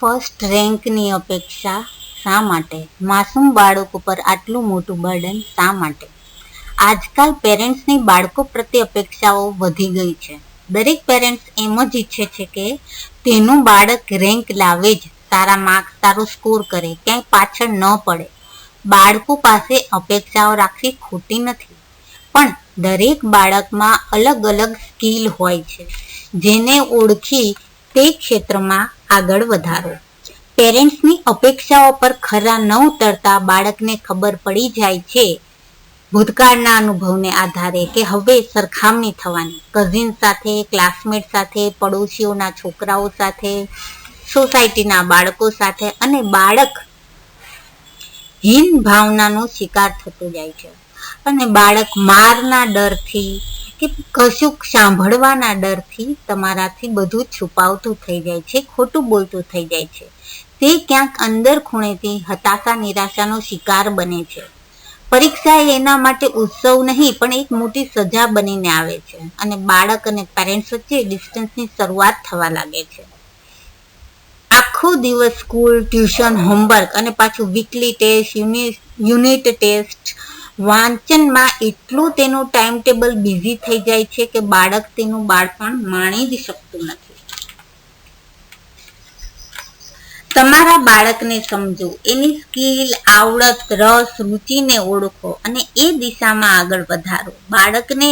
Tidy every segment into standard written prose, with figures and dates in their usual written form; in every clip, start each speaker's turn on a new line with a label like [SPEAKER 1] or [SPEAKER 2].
[SPEAKER 1] First રેન્કની અપેક્ષા શા માટે? માસૂમ બાળકો પર આટલું મોટું બર્ડન શા માટે? આજકાલ પેરેન્ટ્સની બાળકો પ્રત્યે અપેક્ષાઓ વધી ગઈ છે. દરેક પેરેન્ટ્સ એમ જ ઈચ્છે છે કે તેનું બાળક રેન્ક લાવે જ, સારા માર્ક્સ, સારું સ્કોર કરે, ક્યાંય પાછળ ન પડે. બાળકો પાસે અપેક્ષાઓ રાખવી ખોટી નથી, પણ દરેક બાળકમાં અલગ અલગ સ્કિલ હોય છે, જેને ઓળખી તે ક્ષેત્રમાં આગળ વધારો. પેરેન્ટ્સની અપેક્ષાઓ પર ખરા ન ઉતરતા બાળકને ખબર પડી જાય છે ભૂતકાળના અનુભવને આધારે કે હવે સરખામણી થવાની, કઝિન સાથે, ક્લાસમેટ સાથે, પડોશીઓના છોકરાઓ સાથે, સોસાયટીના બાળકો સાથે, અને બાળક હીન ભાવનાનો શિકાર થતો જાય છે. અને બાળક મારના ડરથી કે કશુંક સાંભળવાના ડરથી તમારાથી બધું છુપાવતું થઈ જાય છે, ખોટું બોલતું થઈ જાય છે. તે ક્યાંક અંદર ખૂણેથી હતાશા, નિરાશાનો શિકાર બને છે. પરીક્ષા એના માટે ઉત્સવ નહીં, પણ એક મોટી સજા બનીને આવે છે, અને બાળક અને પેરેન્ટ્સ વચ્ચે ડિસ્ટન્સની શરૂઆત થવા લાગે છે. આખો દિવસ સ્કૂલ, ટ્યુશન, હોમવર્ક અને પાછું વીકલી ટેસ્ટ, યુનિટ ટેસ્ટ, વાંચનમાં એટલું તેનું ટાઈમ ટેબલ બિઝી થઈ જાય છે કે બાળક તેનું બાળપણ માણી જ શકતું નથી. તમારા બાળકને સમજો, એની સ્કિલ, આવડત, રસ, રુચિને ઓળખો અને એ દિશામાં આગળ વધારો. બાળકને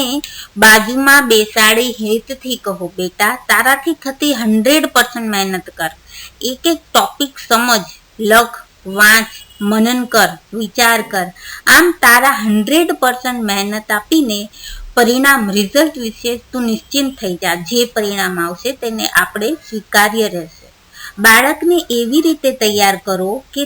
[SPEAKER 1] બાજુમાં બેસાડી હેતથી કહો, બેટા, તારાથી થતી 100% મહેનત કર. એક એક ટોપિક સમજ, લખ, વાંચ, મનન કર, વિચાર કર. આમ તારા 100% મહેનત આપીને પરિણામ, રિઝલ્ટ વિશે તું નિશ્ચિંત થઈ જા. જે પરિણામ આવશે તેને આપણે સ્વીકાર્ય રહેશે. બાળકને એવી રીતે તૈયાર કરો કે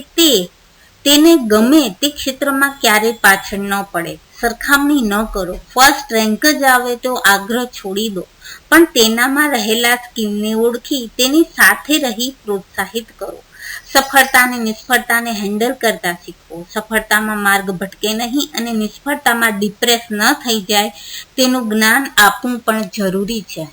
[SPEAKER 1] તેને ગમે તે ક્ષેત્રમાં ક્યારેય પાછળ ન પડે. સરખામણી ન કરો. ફર્સ્ટ રેન્ક જ આવે તો આગ્રહ છોડી દો, પણ તેનામાં રહેલા સ્કિલને ઓળખી તેની સાથે રહી પ્રોત્સાહિત કરો. સફળતા અને નિષ્ફળતાને હેન્ડલ કરતા શીખવો. સફળતામાં માર્ગ ભટકે નહીં અને નિષ્ફળતામાં ડિપ્રેસ ન થઈ જાય તેનું જ્ઞાન આપવું પણ જરૂરી છે.